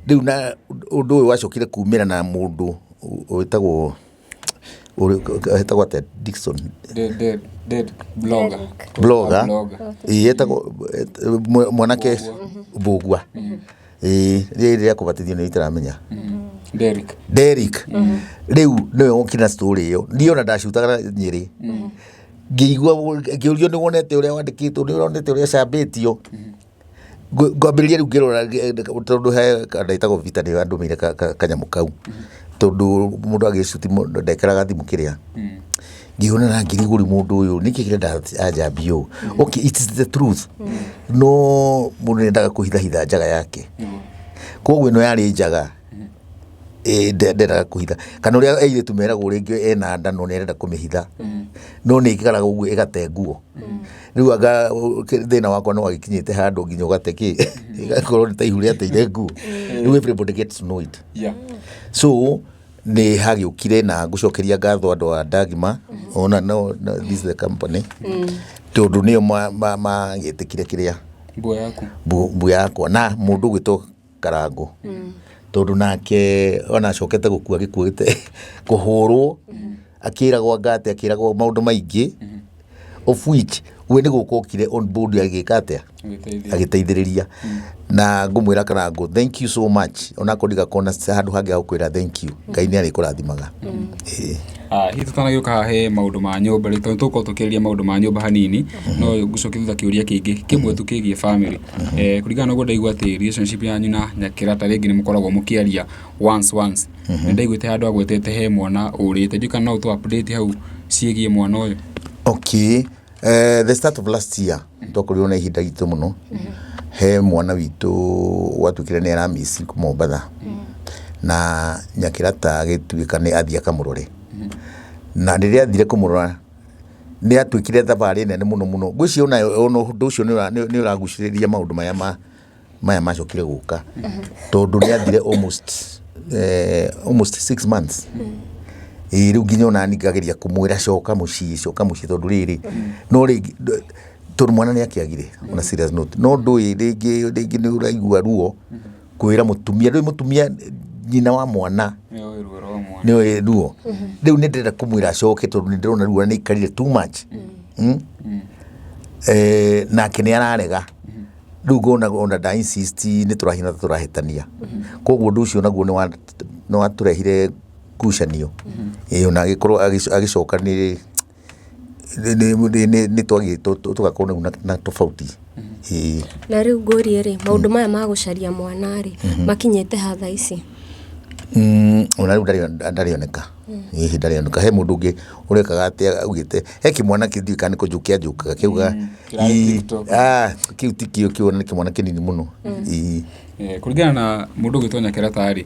riu na undu uyu wacokire kumira na mundu witagwo ate Dixon dead blogger yetagwo mwanake bugwa ria kubatithio ni itaramenya Derek riu no okina story yo ndiona ndacutaga Nyeri ngiigua ngiurio ni wonete uria wandikitwo ni wonete uria cambitio ngwambiriria riu ngirora tondu he ndaitagwo vita ni andu mire kanyamu kau tondu mundu agicuti ndekeraga thimu kiria ngiona na ngiriguri mundu uyu niki kirenda ajambio okay it is the truth no mundu nendaga kuhitha njaga yake koguo no yari njaga ndenda kuhitha kana uria eire tumeragwo ringi ena nda no nerenda kumihitha no ni ikaraga uguo igate nguo riu aga thina wakwa no agikinyite handu nginya ugate igakorwo ni taihuri ateire nguo riu everybody gets to know it so ni hagiukire na gucokeria ngatho andu a ndagima ona no this is the company tondu nio magitikire kiria mbu yakwa na mundu gwitwo Karango tondu nake ona acokete gukua gikuite kuhurwo akiragwo ngate akiragwo maundu maingi of which we ni gukokire on board agikate agiteithiriria na ngumwira Karango thank you so much ona kodiga kona handu hangi gukwira thank you Ngai ni ari kurathimaga hihi tutanagiuka he maundu ma nyumba ri tondu tuko tukiria maundu ma nyumba hanini no gucokithia kiuria kingi kimwe tukigie family kuringana na ndaigua ati relationship yanyu na nyakirata ringi ni mukoragwo mukiaria once ndaiguite handu agwetete he mwana urite ndikana no tu update hau ciegie mwana uyu okay the start of last year tokuriona na ihinda gitu muno he mwana witu watukire ni aramisi ku Mombatha na nyakirata agituika ni athia kamurore na rĩrĩa athire kũmũrora nĩ atuĩkire thabarĩ nene mũno gwĩcio ona ũndũ ũcio nĩ ũragucĩrĩria maũndũ maya macokire gũka tondũ nĩ athire almost 6 months rĩu nginya ona ngageria kũmwĩra coka mũciĩ tondũ rĩrĩ no rĩngĩ tondũ mwana nĩ akĩagire ona serious note no ndũĩ rĩngĩ nĩ ũraigua ruo kwĩra mũtumia nyina wa mwana nĩ ruo rĩu nĩ ndĩrenda kũmwĩra acoke tondũ nĩ ndĩrona ruo nĩ ikarire too much nake nĩ ararega rĩu ngona ona nda insist nĩ tũrahĩtania koguo ũndũ ũcio naguo nĩ watũrehire ngucanio ona agĩkorwo agĩcoka nĩ tũgakorwo na tofauti na rĩu ngũrie rĩ maũndũ maya ma gũcaria mwana rĩ makinyĩte ha thaa ici ona rĩu ndarĩoneka ndarĩoneka he mũndũ ũngĩ ũrekaga atĩ augĩte he kĩmwana kĩthiĩ kana kũnjũkia njũkaga kĩuga kĩu ti kĩo nĩ kĩmwana kĩnini mũno kũringana na mũndũ ũgĩtwo Nyakerata-rĩ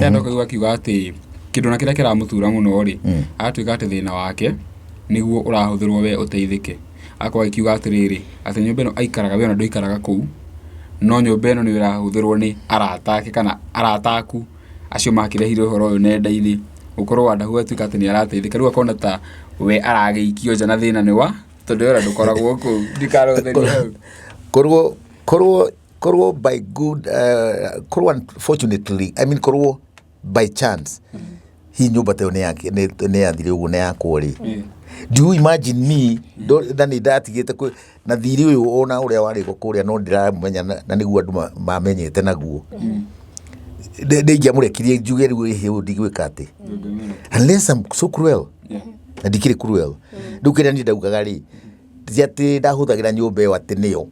ndoka akiuga atĩ kĩndũ na kĩrĩa kĩramũtura mũno rĩ atuĩka atĩ thĩna wake nĩguo ũrahũthĩrwo we ũteithĩke akwa akiuga atĩrĩrĩ atĩ nyũmba ĩno aikaraga we ona ndũikaraga kũu no nyũmba ĩno nĩ ĩrahũthĩrwo nĩ arata ake kana arata aku acio makĩrehire ũhoro ũyũ nenda-inĩ ũkorwo Wandahuhu atuĩka atĩ nĩ arateithĩka rĩu akona ta we aragĩikio nja na thĩna nĩ wa tondũ wĩra ndũkoragwo kũu ndikarũthĩrio hau korwo by good korwo unfortunately korwo by chance hii nyumba tayo nĩ yathire ũguo nĩ yakwo rĩ do you imagine me nĩ ndatigĩte na thiri ũyũ ona ũrĩa warĩ kũrĩa no ndiramenya na nĩguo andũ mamenyete naguo ndĩngĩamũrekirie njuge rĩu ĩhĩ ndigwĩka atĩ unless I'm so cruel na ndikĩrĩ cruel rĩu kĩrĩa niĩ ndaugaga rĩ ti atĩ ndahũthagĩra nyũmba ĩyo atĩ nĩyo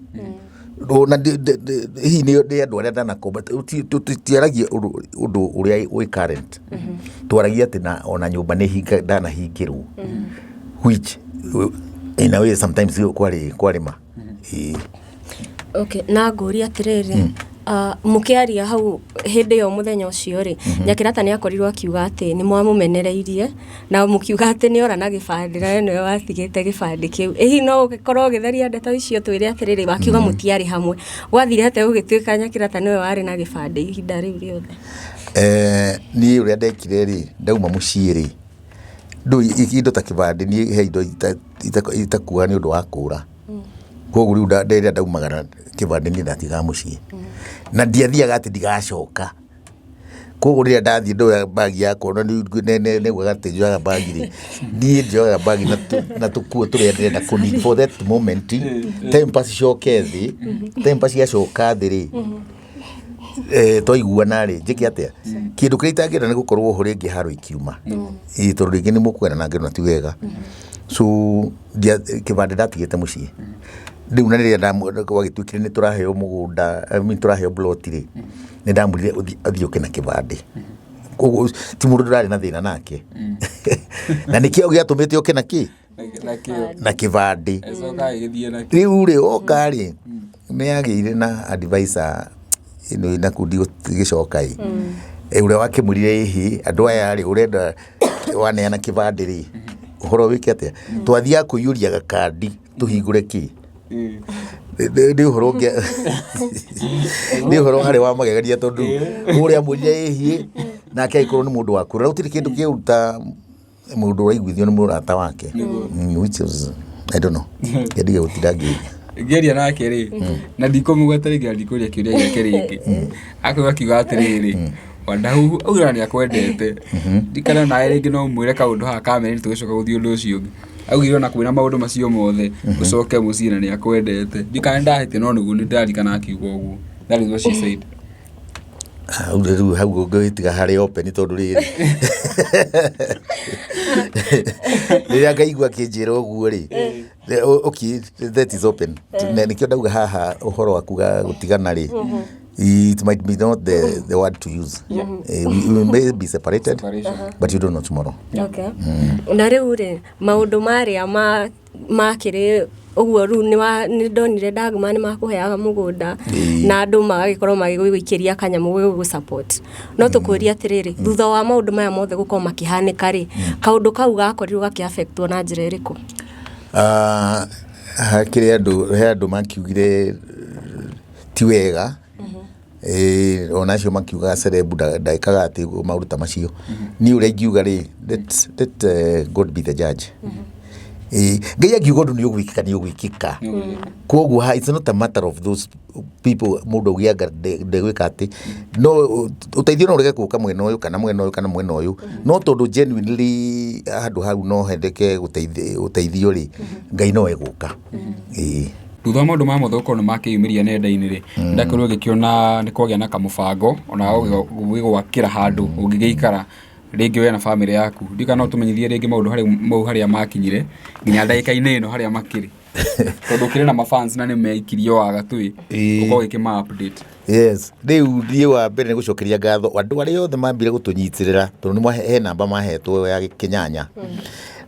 na hihi nĩ andũ arĩa ndanakomba tutiaragia ũndũ ũrĩa wĩ current twaragia atĩ ona nyũmba nĩ ndanahingĩrwo which in a way sometimes kwarĩ ma okay na ngũria atĩrĩrĩ mũkĩaria hau hĩndĩ ĩyo mũthenya ũcio rĩ Nyakerata nĩ akorirwo akiuga atĩ nĩ mwamũmenereirie na mũkiuga atĩ nĩ ora na gĩbandĩ na nĩwe watigĩte gĩbandĩ kĩu hihi no ũgĩkorwo ũgĩtheria ndeto icio twĩre atĩrĩrĩ wakiuga mũtiarĩ hamwe gwathire atĩ gũgĩtuĩka Nyakerata nĩwe warĩ na gĩbandĩ ihinda rĩu rĩothe niĩ ũrĩa ndekire rĩ ndauma mũciĩ rĩ indo ta kĩbandĩ niĩ he indo itakuaga nĩ ũndũ wa kũũra koguo rĩu rĩrĩa ndaumagara kĩbandĩ niĩ ndatigaga mũciĩ na ndiathiaga atĩ ndigacoka koguo rĩrĩa ndathiĩ ndoya bagi yakwa nĩguaga atĩ njoyaga bagi rĩ niĩ njoyaga bagi na tũkuo tũrĩa ndĩrenda kũnini for that moment tempa cicoke thĩ tempa ciacoka thĩ rĩ twaiguana rĩ njĩke atĩa kĩndũ kĩrĩa itangĩenda nĩ gũkorwo ho rĩngĩ haro ikiuma tondũ rĩngĩ nĩ mũkwenda na ngĩrona ti wega so kĩbandĩ ndatigĩte mũciĩ rĩu na rĩrĩa gwagĩtuĩkire nĩ tũraheo mũgũnda tũraheo plot rĩ nĩ ndamwĩrire athiũke na kĩbandĩ koguo ti mũndũ ndũrarĩ na thĩna nake na nĩkĩo gĩatũmĩte oke na kĩbandĩ rĩu rĩ oka rĩ nĩ agĩire na advisor ĩno ina kundi gĩcoka ũrĩa wakĩmũrire hihi andũ aya rĩ ũrenda waneana kĩbandĩ rĩ ũhoro wĩke atĩa twathiaga kũiyũria gakandi tũhingũre kĩ nĩ ũhoro harĩ wa magegania tondũ ũrĩa mũrire hihi nake agĩkorwo nĩ mũndũ wa kũra gũtirĩ kĩndũ kĩruta mũndũ ũraiguithio nĩ mũrata wake which is I don't know kĩndige gũtira ngeria nake rĩ na ndikũmũgweta rĩngĩ ndikũria kĩũria gĩake rĩngĩ akauga akiuga atĩrĩrĩ Wandahuhu augĩra nĩ akwendete ndikana nawe rĩngĩ no mwĩre kaũndũ haha kamere tũgĩcoka gũthiĩ ũndũ ũcio ũngĩ augire ona kwĩna maũndũ macio mothe ũcoke mũciĩ na nĩ akwendete ndikana ndahĩte no nĩguo nĩ ndarikana akiuga ũguo that is what she said rĩu hau ngĩtiga harĩ open tondũ rĩrĩ rĩrĩa ngaigua kĩnjĩra ũguo rĩ okay that is open nĩkĩo ndauga haha ũhoro wa kuga gũtigana rĩ it might be not the word to use we may be separated but you don't know tomorrow okay na rĩu rĩ maũndũ marĩa makĩrĩ Uguo ru ni ndonire ndaguma ni makuheaga mugunda na andu magagikorwo magigwikiria kanyamu gu support no tukuria atiriri thutha wa maundu maya mothe gukorwo makihanika ri kaundu kau gakorirwo gaki affectwo na njira iriku hakiri andu makiugire ti wega ona cio makiuga cerebu ndaikaga ati maundu ta macio ni uria ingiuga ri let God be the judge ngai akiuga undu ni ugwikika koguo it's not a matter of those people mundu ugianga ndegwika ati no uteithio no urege kuka mwena uyu kana mwena uyu no tondu genuinely handu hau no hendeke uteithio ri ngai no eguka thutha wa maundu ma muthoko no makiyumiria nenda-ini ri ndakorwo gikiona ni kwagia na kamubango ona gwakira handu ungigeikara ringi we na family yaku ndika no tumenyithie ringi maundu haria makinyire nginya ndagika-ini ino haria makiri tondu kire na mafans na ni meikirio waga tui uko gikima update yes riu thie wa mbere ni gucokeria ngatho andu aria othe mambire gutunyitirira tondu ni he namba mahetwo ya Kinyanya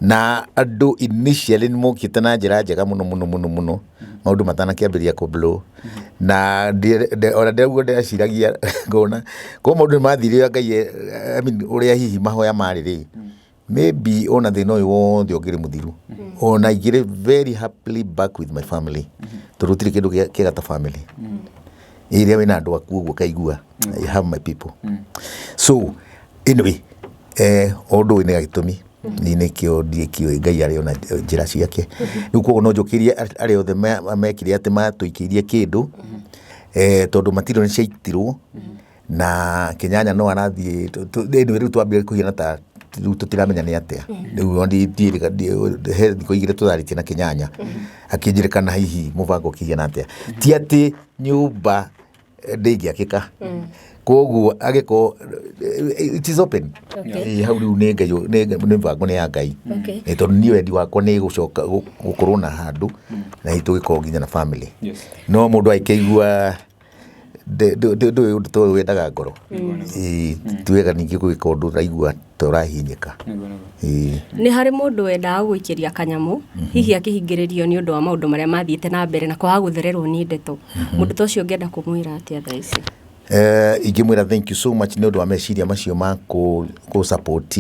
na andu initially ni mokite na njira njega muno maundu matana kiambiria ku blow na ona ndeguo ndeciragia ngona ko maundu mathire ngai I mean uria hihi mahoya mari ri maybe ona thina uyu wothe ongire muthiru ona igire very happily back with my family turutire kindu kiega ta family iria wina andu aku uguo kaigua I have my people so anyway undu ni gitumi ni kio ngai ari ona njira ciake riu koguo no njukirie ari othe mekire ati matuikirie kindu tondu matiro ni ciaitirwo na Kinyanya no arathie riu twambire kuhiana ta riu tutiramenya ni atia riu ondi ndirika he thiko igire tutharitie na Kinyanya akinjirikana hihi mubango kihiana atia ti ati nyumba ndingiakika koguo agiko it is open hau riu ni ngai ni mbango ni ya ngai tondu ni wendi wakwa ni gucoka gukorwo na handu na itugiko nginya na family no mundu aikigua ndu wendaga ngoro tuwega ningi gwika undu raigua turahinyika ni hari mundu wendaga gwikiria kanyamu hihi akihingiririo ni undu wa maundu maria mathiite na mbere na kwaga guthererwo ni ndeto mundu tocio ngienda kumwira atia thaici ingimwira thank you so much ni undu wa meciria macio ma ku support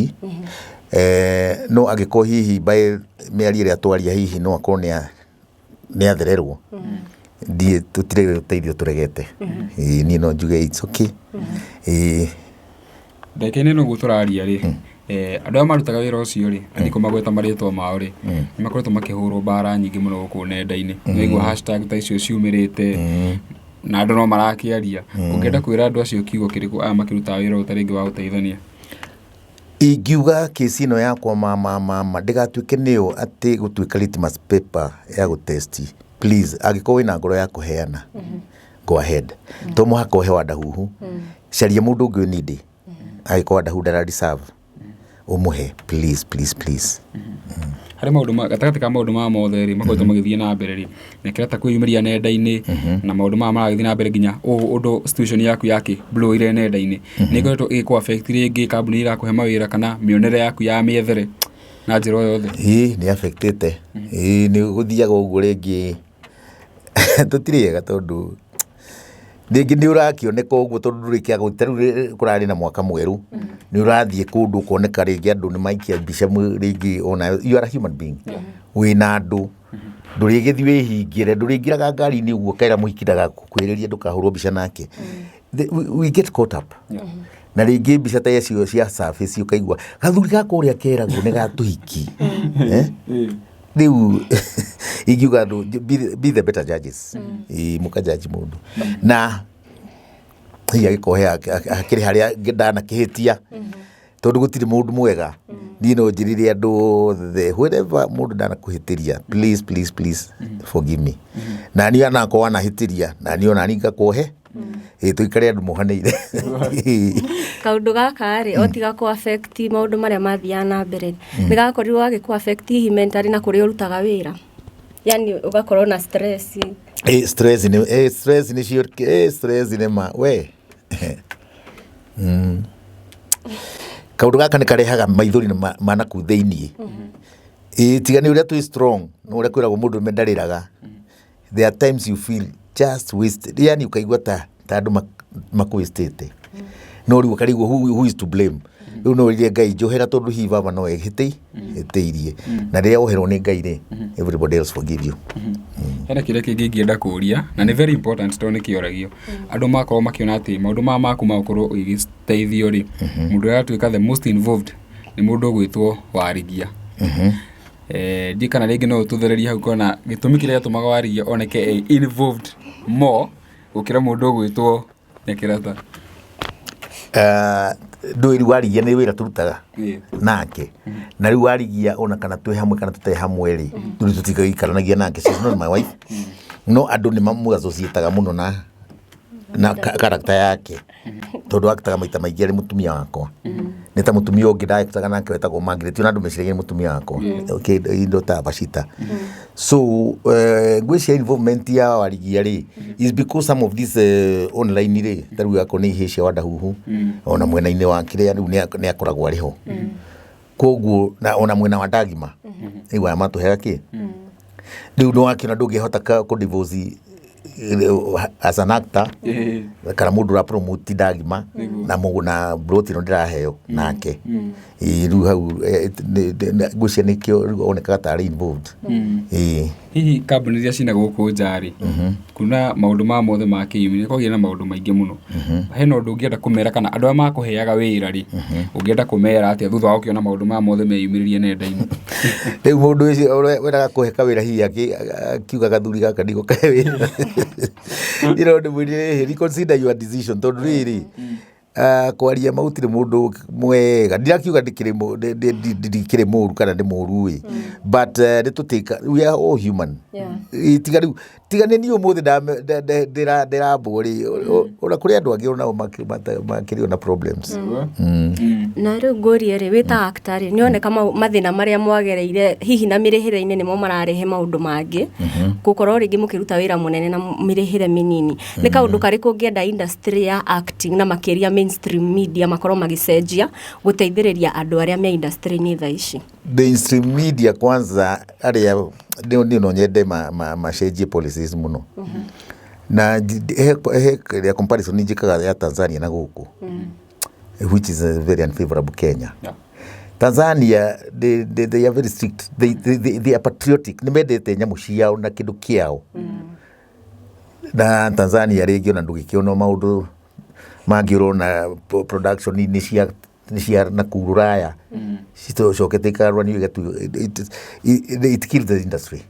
no agiko hihi by miari ria twaria hihi no akorwo ni athererwo die tutire teithio turegete ni no njuge it's okay ndekene no guturaria ri andu a marutaga wira ucio ri andiko magweta maritwa mao ri makoretwo makihurwo bara nyingi muno guku nenda-ini niguo hashtag ta icio ciumirite na andu no marakiaria ungienda kwira andu acio kiugo kiriku makiruta wira utaringi wa uteithania ingiuga kesi-ino yakwa mama ndigatuike niyo ati gutuika litmus paper ya gutesti please agiko wina ngoro ya kuheana go ahead to muhaka uhe Wandahuhu caria mundu ungi nindi agiko Wandahuhu ndara deserve umuhe please hari maundu gatagati ka maundu ma mothe ri makoretwo magithie na mbere ri nekira ta kwiyumiria nenda-ini na maundu ma maragithie na mbere nginya undu situation yaku yake blow ire nenda-ini ni ngoretwo iko affect ringi kambuni irakuhe mawira kana mionere yaku ya miethere na njira yothe ni affectete ni guthiaga uguo ringi tutiriega tondu ringi ni urakioneka uguo tondu ndurikia gutaru kurari na mwaka mweru ni urathie kundu kuoneka ringi andu ni maikia mbica ringi ona you are a human being wina andu ndurigithi wihingire nduringiraga ngari ni uguo kaira muhikiraga kwiriria ndukahurwo mbica nake we get caught up na ringi mbica ta icio cia surface ukaigua gathuri gako uria keragwo ni gatuhiki riu ingiuga be the better judges mukajaji mundu na hiya gikohe akiri haria ndana kihitia tondu gutiri mundu mwega ni no njirire andu the whatever mundu ndana kuhitiria please forgive me na ni ana ko wana hitiria na ni ona ninga kohe tuikare andu muhaneire kaundu gaka ri otiga ku affect maundu maria mathia na mbere ni gakorirwo agiku affect hi mentally na kuri urutaga wira yani ugakorwo na stress stress ni cio stress ni ma we kaundu gaka ni karehaga maithori na manaku theinie tigani uria tu strong no uria kwiragwo mundu mendariraga. There are times you feel just wasted, yani ukaigua ta andu makwistete no riu ukarigwo who is to blame. Riu no rie Ngai njohera tondu hi baba no ehitiirie na riria oherwo ni Ngai ri everybody else forgive you. Hena kire kingi ngienda kuria na ni very important to ni kioragio andu makorwo makiona ati maundu maku makorwo igiteithio ri mundu ya tuika the most involved ni mundu gwitwo warigia. Di kana rĩngĩ no ũtũthererie hau kona gĩtũmi kĩrĩa gĩtũmaga warigia oneke involved more gũkĩra mũndũ gwĩtwo nĩkĩrata. Ndũĩri warigia nĩ wĩra tũrutaga nake na rĩu warigia ona kana twĩ hamwe kana tũtarĩ hamwe rĩ tũrĩ tũtigaĩkaranagia nake. She's not my wife. No andũ nĩ mamũassociataga mũno na karakta yake tondu akitaga maita maingĩ arĩ mũtumia wakwa. Nĩ ta mũtumia ũngĩ ndagĩtaga nake wetagwo Margaret na andũ meciragia nĩ mũtumia wakwa. Okay, indo ta Bashita. So ngwĩciria involvement ya warigia rĩ is because some of this online rĩ tarĩu yako nĩ ihĩ cia Wandahuhu ona mwena-inĩ wa kĩrĩa rĩu nĩ akoragwo arĩ ho. Koguo na ona mwena wa Ndagima rĩu aya matũhega kĩ rĩu no akĩona ndũngĩhota ku divorce as an actor kana mundu ra promote Ndagima na muguna broti no ndiraheo nake riu hau gucia nikio onekaga ta ari involved. Hihi kambuni iria cina gũkũ njari kuna maundu ma mothe ma kĩyumĩria kogĩa na maundu maingĩ mũno. Hena ũndũ ũngĩenda kũmera kana andũ arĩa makũheaga wĩra rĩ ũngĩenda kũmera atĩa thutha wa gũkĩona maundu ma mothe meyumĩrĩrie nenda-inĩ. Rĩu mũndũ ũcio wendaga kũheka wĩra hihi akiuga gathuri gaka ndigũkahe wĩra. You know, reconsider your decision tondu rĩrĩ kwaria mautire mundu mwega ndirakiuga ndikire mũru kana ndi mũru but nitutika we are all human. Tigani ni umuthi ndirambwo ri ona kuri andu angi ona makiri na problems. Na riu ngorie ri wita actor ri nioneka mathina maria mwagereire hihi na mirihire-ini nimo mararehe maundu mangi gukorwo ringi mukiruta wira munene na mirihire minini. Ni kaundu kariku ngienda industry ya acting na makiria mainstream media makorwo magicenjia guteithiriria andu aria me industry ni tha ici? Mainstream media kwanza aria ndio no nyende macenjie policies muno na he comparison njikaga ya Tanzania na guku which is very unfavorable Kenya. Tanzania they are very strict, they are patriotic, nimendete nyamu ciao na kindu kiao. Na Tanzania rĩngĩ ona ndũgĩkĩona maundu mangĩrona production ni cia na kuraya citocokete ikarwa ni it killed the industry.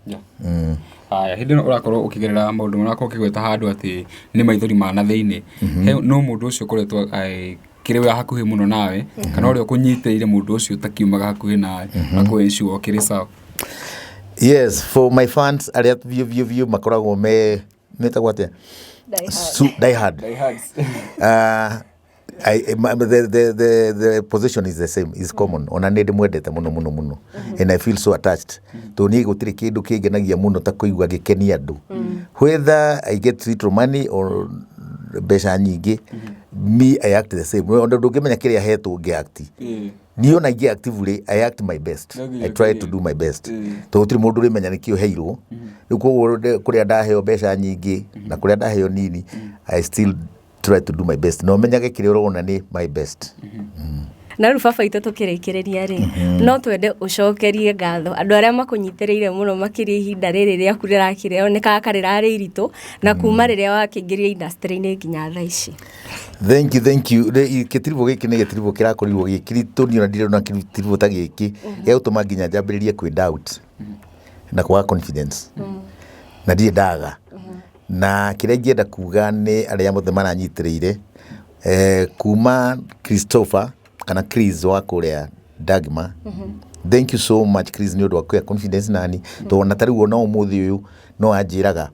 Aya hindi no urakorwo ukigerera maundu marakorwo ukigweta handu ati ni maithori mana thiini no mundu ucio koretwo kiriwe hakuhi muno nawe kana uri ukunyitĩire mundu ucio takiumaga hakuhi nawe na kuensure kiri sawa? Yes, for my fans aria view makoragwo metagwo atia die hard. The position is the same, is common. Ona nĩ ndĩmwendete muno and I feel so attached to ni gũtirĩ kĩndũ kĩngenagia muno ta kũigua gĩkenia andũ whether I get little money or mbeca nyingĩ. Me I act the same. Onda ndũngĩmenya kĩrĩa hetwo ngĩact niyo na actively I act my best. I try to do my best to gũtirĩ mũndũ ũrĩmenya nĩkĩo heirwo rĩu koguo kũrĩa ndaheo mbeca nyingĩ na kũrĩa ndaheo nini I still try to do my best. No menyage kĩrĩa ũrona nĩ my best. Na rĩu baba itũ tũkĩrĩkĩrĩria rĩ no twende ũcokerie ngatho andũ arĩa makunyitĩrĩire mũno makĩria ihinda rĩrĩ rĩaku rĩrakĩrĩo nĩ kaka rĩrarĩ iritũ na kuma rĩrĩa wakĩingĩria industry-inĩ nginya thaa ici? Thank you. Gĩtiribo gĩkĩ nĩ gĩtiribo kĩrakorirwo gĩkĩritũ niĩ ona ndirona gĩtiribo ta gĩkĩ gĩa gũtũma nginya njambĩrĩrie kwĩ doubt na kwaga confidence na ndirĩ ndaga na kĩrĩa ingĩenda kuga nĩ arĩa mothe maranyitĩrĩire kuma Christopher kana Chris wa kuria Ndagima. Thank you so much Chris nĩ ũndũ wa kuya confidence nani to ona tarĩu ona ũmũthĩ ũyũ no anjĩraga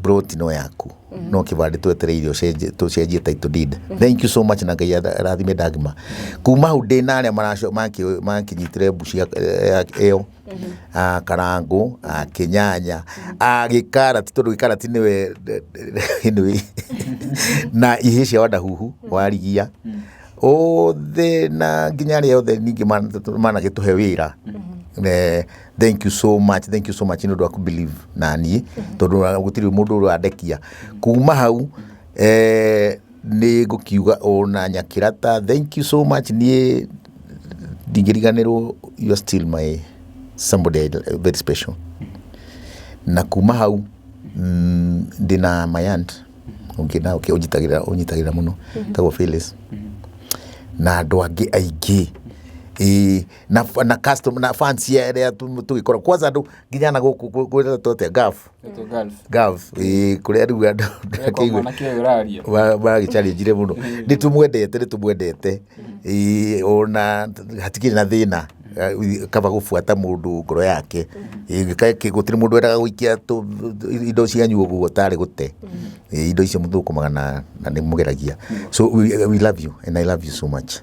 broti no yaku no kĩbandĩ twetereirio tũcenjie title deed. Thank you so much na Ngai arathime Ndagima kuma hau ndĩ na arĩa makinyitire mbuci ĩyo Karangu Kenyanya Gĩkarati tondũ Gĩkarati nĩwe anyway na ihĩ cia Wandahuhu warigia othe na nginya arĩa othe ningĩ managĩtũhe wĩra thank you so much nä ndå wa believe naniä tondå gå tirä må ndå å rä andekia kuma hau nä ngå kiuga ona Nyakirata thank you so much niä ndingä riganä rwo you are still my somebody very special na kuma hau ndä na my aunt å nyitagä ra må no tagwo Phyllis na andå angä aingä na custom na fancy area tugikora kwanza andu nginya na guku kwira tote gaf kuria riu andu ba gichallenge muno nitumwendete ona hatikiri na thina kaba gufuata mundu ngoro yake gutiri mundu endaga guikia indo cianyu uguo tari gute indo icio muthukumaga na ni mugeragia so we love you and I love you so much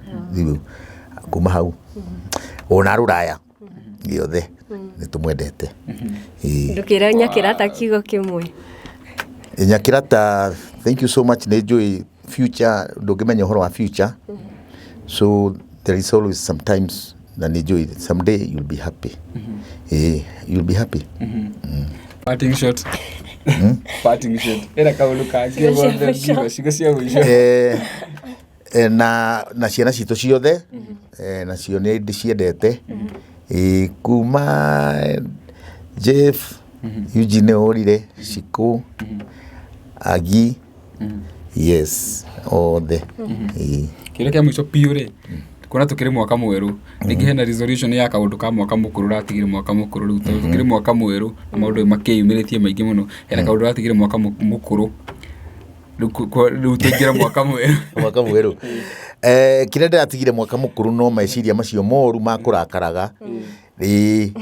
kuma hau ona ruraya giothe nitumwendete ndukira Nyakirata kiugo kimwe Nyakirata thank you so much nä njå future ndångämenya å horo wa future so there is always sometimes na nä njå someday you'll be happy you'll be happy parting shot era kaundu kangä cigo cia mwisho na ciana citå ciothe nacio nä ndiciendete kuma Jeff Eugene Orire Ciku Agi yes othe kĩrĩa kĩa mũico piũ rĩ kuona tũkĩrĩ mwaka mwerũ ningĩ hena resolution ya kaũndũ ka mwaka mũkũrũ ratigire mwaka mũkũrũ rĩu tũkĩrĩ mwaka mwerũ na maũndũ makĩyumĩrĩtie maingĩ mũno hena kaũndũ ratigire mwaka mũkũrũ rĩu tũingĩra mwaka mwerũ kĩrĩa ndĩratigire mwaka mũkũrũ no meciria macio moru makũrakaraga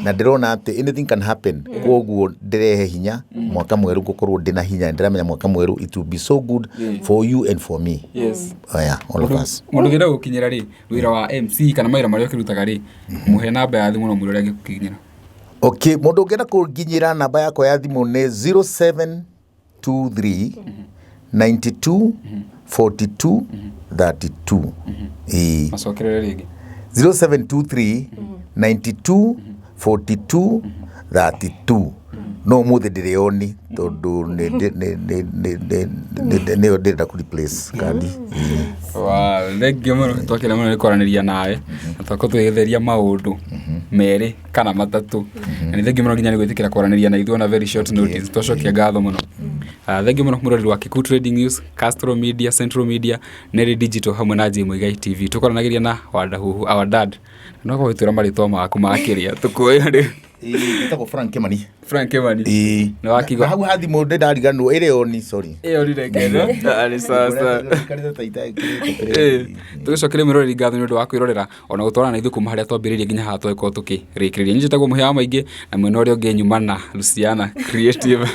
na ndĩrona atĩ anything can happen koguo ndĩrehe hinya mwaka mwerũ ngũkorwo ndĩna hinya ndĩramenya mwaka mwerũ it will be so good for you and for me all of us mũndũ gĩra gũkinyĩra rĩ wĩra wa MC kana mawĩra marĩa ũkĩrutaga rĩ mũhe namba ya thimũ no mwĩra ũrĩa angĩgũkinyĩra okay mũndũ ũngĩenda kũnginyĩra namba yakwa ya thimũ nĩ 0723 92 42 32 macokerere rĩngĩ 0723 92 42 32 no muthi ndĩrĩoni tondũ nĩyo ndĩrenda kũ replace kandi thengio mũno twakĩra mũno nĩ kwaranĩria nawe na twakorwo tũgĩtheria maũndũ merĩ kana matatũ na nĩ thengio mũno nginya nĩ gwĩtĩkĩra kwaranĩria na ithuĩ na very short notice twacokia ngatho mũno thengio mũno mũrori wa Kikuyu Trading News, Castro Media, Central Media, Neri Digital hamwe na Muigai TV tũkoranagĩria na Wandahuhu our dad no gwĩtũra marĩtwa maku makĩria tũkũĩ rĩ ĩtagwo Frank Kemani na wakigo hau hathi mũndũ ndariganwo ĩrĩ oni sorry rĩngĩ arĩ sasa tũgĩcokeria mwĩroreri ngatho nĩ ũndũ wa kwĩrorera ona gũtwarana na ithuĩ kuma harĩa twambĩrĩirie nginya haha twagĩkorwo tũkĩrĩkĩrĩria njĩtagwo mũhĩa wa maingĩ na mwena ũrĩa ũngĩ nyuma na Luciana Creative